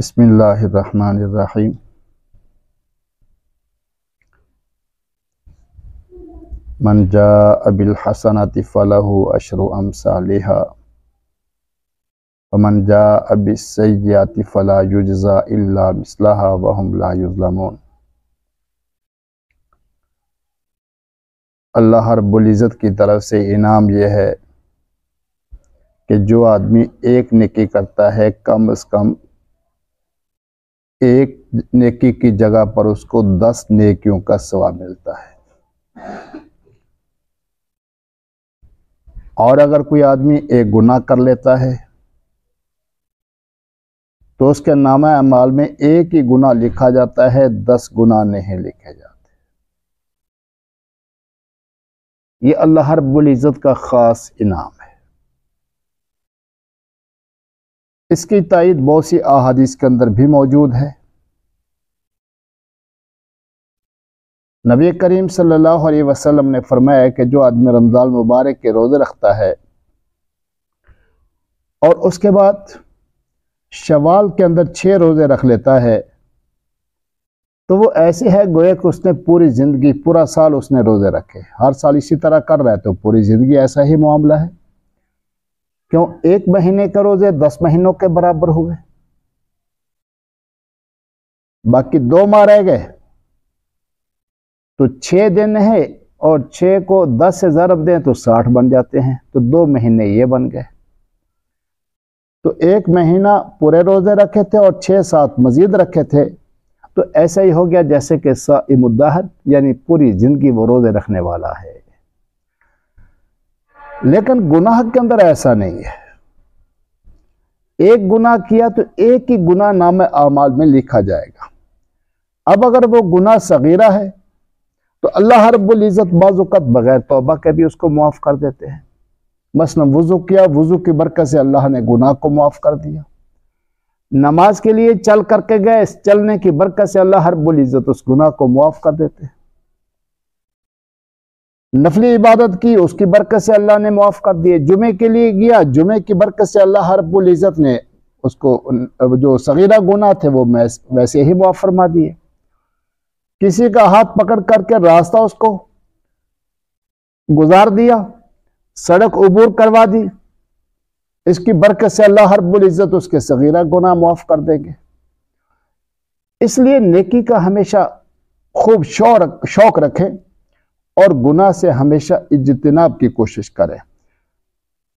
बिस्मिल्लाहिर्रहमानिर्रहीम। मन जाअ बिल हसनति फलहु अशरु अम्सालिहा व मन जाअ बिस्सय्यिअति फला युज्ज़ा इल्ला मिस्लहा व हुम ला युज़्लमून। अल्लाह रब्बुल इज़्ज़त की तरफ से इनाम यह है कि जो आदमी एक नेकी करता है कम से कम एक नेकी की जगह पर उसको 10 नेकियों का सवाब मिलता है। और अगर कोई आदमी एक गुनाह कर लेता है तो उसके नामा अमाल में एक ही गुनाह लिखा जाता है, 10 गुनाह नहीं लिखे जाते। ये अल्लाह रब्बुल इज़्ज़त का खास इनाम है। इसकी तायीद बहुत सी अहादीस के अंदर भी मौजूद है। नबी करीम सल्लल्लाहु अलैहि वसल्लम ने फरमाया कि जो आदमी रमज़ान मुबारक के रोज़े रखता है और उसके बाद शवाल के अंदर 6 रोज़े रख लेता है तो वो ऐसे है गोया कि उसने पूरी ज़िंदगी, पूरा साल उसने रोज़े रखे। हर साल इसी तरह कर रहा है तो पूरी ज़िंदगी ऐसा ही मामला है। क्यों? 1 महीने के रोज़े 10 महीनों के बराबर हुए, बाकी 2 माह रह गए तो 6 दिन है और 6 को 10 से ज़रब दें तो 60 बन जाते हैं, तो 2 महीने ये बन गए। तो 1 महीना पूरे रोज़े रखे थे और 6-7 मजीद रखे थे, तो ऐसा ही हो गया जैसे कि साइमुद्दहर, यानी पूरी ज़िंदगी वो रोज़े रखने वाला है। लेकिन गुनाह के अंदर ऐसा नहीं है। एक गुनाह किया तो एक ही गुनाह नामे आमाल में लिखा जाएगा। अब अगर वो गुनाह सगीरा है तो अल्लाह रब्बुल इज़्ज़त बाज़ुकत बगैर तौबा के भी उसको माफ़ कर देते हैं। मसलन वज़ू किया, वज़ू की बरकत से अल्लाह ने गुनाह को माफ़ कर दिया। नमाज के लिए चल करके गए, इस चलने की बरकत से अल्लाह रब्बुल इज़्ज़त उस गुनाह को माफ़ कर देते हैं। नफली इबादत की, उसकी बरकत से अल्लाह ने माफ़ कर दिए। जुमे के लिए गया, जुमे की बरकत से अल्लाह रब्बुल इज़्ज़त ने उसको जो सगीरा गुनाह थे वो वैसे ही माफ़ फरमा दिए। किसी का हाथ पकड़ करके रास्ता उसको गुजार दिया, सड़क उबूर करवा दी, इसकी बरकत से अल्लाह रब्बुल इज़्ज़त उसके सगीरा गुनाह माफ़ कर देंगे। इसलिए नेकी का हमेशा खूब शौक रखें और गुनाह से हमेशा इज्तिनाब की कोशिश करें।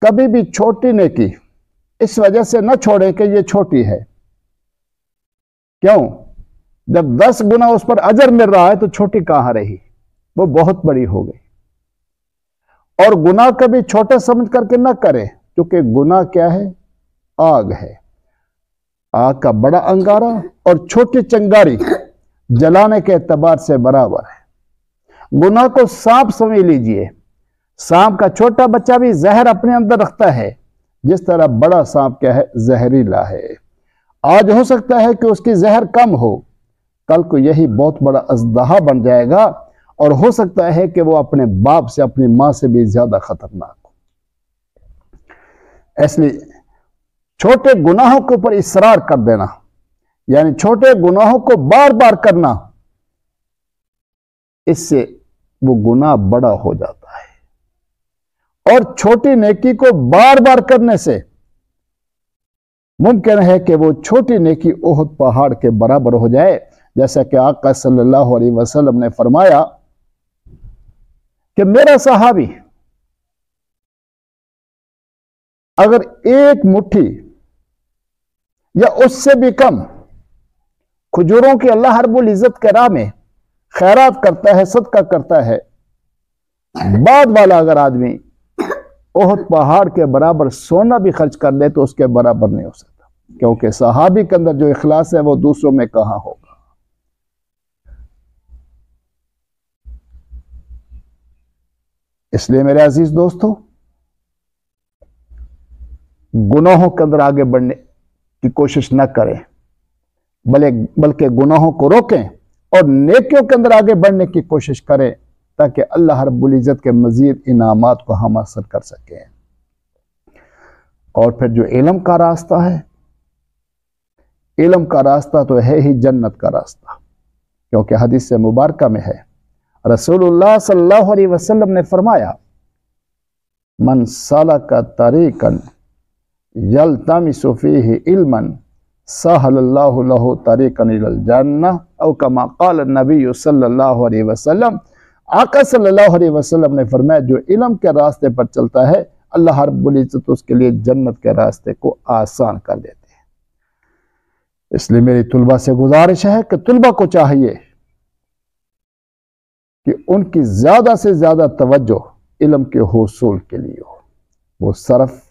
कभी भी छोटी नेकी इस वजह से न छोड़ें कि ये छोटी है। क्यों? जब 10 गुना उस पर अजर मिल रहा है तो छोटी कहां रही, वो बहुत बड़ी हो गई। और गुनाह कभी छोटा समझ करके ना करें, क्योंकि गुनाह क्या है? आग है। आग का बड़ा अंगारा और छोटी चिंगारी जलाने के एतबार से बराबर है। गुनाह को सांप समझ लीजिए। सांप का छोटा बच्चा भी जहर अपने अंदर रखता है, जिस तरह बड़ा सांप क्या है? जहरीला है। आज हो सकता है कि उसकी जहर कम हो, कल को यही बहुत बड़ा अजदहा बन जाएगा और हो सकता है कि वो अपने बाप से, अपनी मां से भी ज्यादा खतरनाक हो। इसलिए छोटे गुनाहों के ऊपर इसरार कर देना, यानी छोटे गुनाहों को बार बार करना, इससे वो गुनाह बड़ा हो जाता है। और छोटी नेकी को बार बार करने से मुमकिन है कि वो छोटी नेकी ओहद पहाड़ के बराबर हो जाए। जैसा कि आका सल्लल्लाहु अलैहि वसल्लम ने फरमाया कि मेरा सहाबी अगर एक मुट्ठी या उससे भी कम खजूरों की अल्लाह रब्बुल इज़्ज़त के राह में खैरात करता है, सदका करता है, बाद वाला अगर आदमी ओहद पहाड़ के बराबर सोना भी खर्च कर दे तो उसके बराबर नहीं हो सकता, क्योंकि सहाबी के अंदर जो इखलास है वो दूसरों में कहां होगा। इसलिए मेरे अजीज दोस्तों, गुनाहों के अंदर आगे बढ़ने की कोशिश न करें, बल्कि गुनाहों को रोकें और नेकियों के अंदर आगे बढ़ने की कोशिश करें, ताकि अल्लाह रब्बुल इज़्ज़त के मजीद इनामात को हम हासिल कर सकें। और फिर जो इल्म का रास्ता है, इल्म का रास्ता तो है ही जन्नत का रास्ता, क्योंकि हदीस मुबारका में है, रसूलुल्लाह सल्लल्लाहु अलैहि वसल्लम ने फरमाया, मन सलका तरीकन यल्तमिसु फीही इल्मन सहलल्लाहु लहु तरीकन इलल जन्नह औ कमा क़ाल नबी सल्लल्लाहु अलैहि वसल्लम। आका सल्लल्लाहु अलैहि वसल्लम ने फरमाया, जो इल्म के रास्ते पर चलता है अल्लाह रब्बुल इज्जत उसके लिए जन्नत के रास्ते को आसान कर देते हैं। इसलिए मेरी तुलबा से गुजारिश है कि तुलबा को चाहिए कि उनकी ज्यादा से ज्यादा तवज्जो इल्म के हुसूल के लिए हो। वो सरफ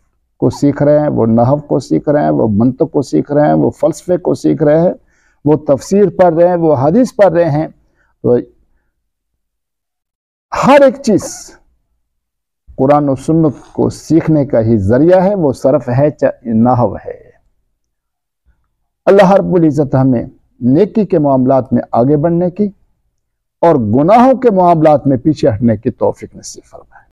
को सीख रहे हैं, वो नहव को सीख रहे हैं, वो मंतक को सीख रहे हैं, वो फलसफे को सीख रहे हैं, वो तफसीर पढ़ रहे हैं, वो हदीस पढ़ रहे हैं, तो हर एक चीज कुरान और सुन्नत को सीखने का ही जरिया है। वो सरफ है चाहे नहव है। अल्लाह रब्बुल इज्जत हमें नेकी के मामलात में आगे बढ़ने की और गुनाहों के मामलात में पीछे हटने की तौफीक नसीब फरमाए।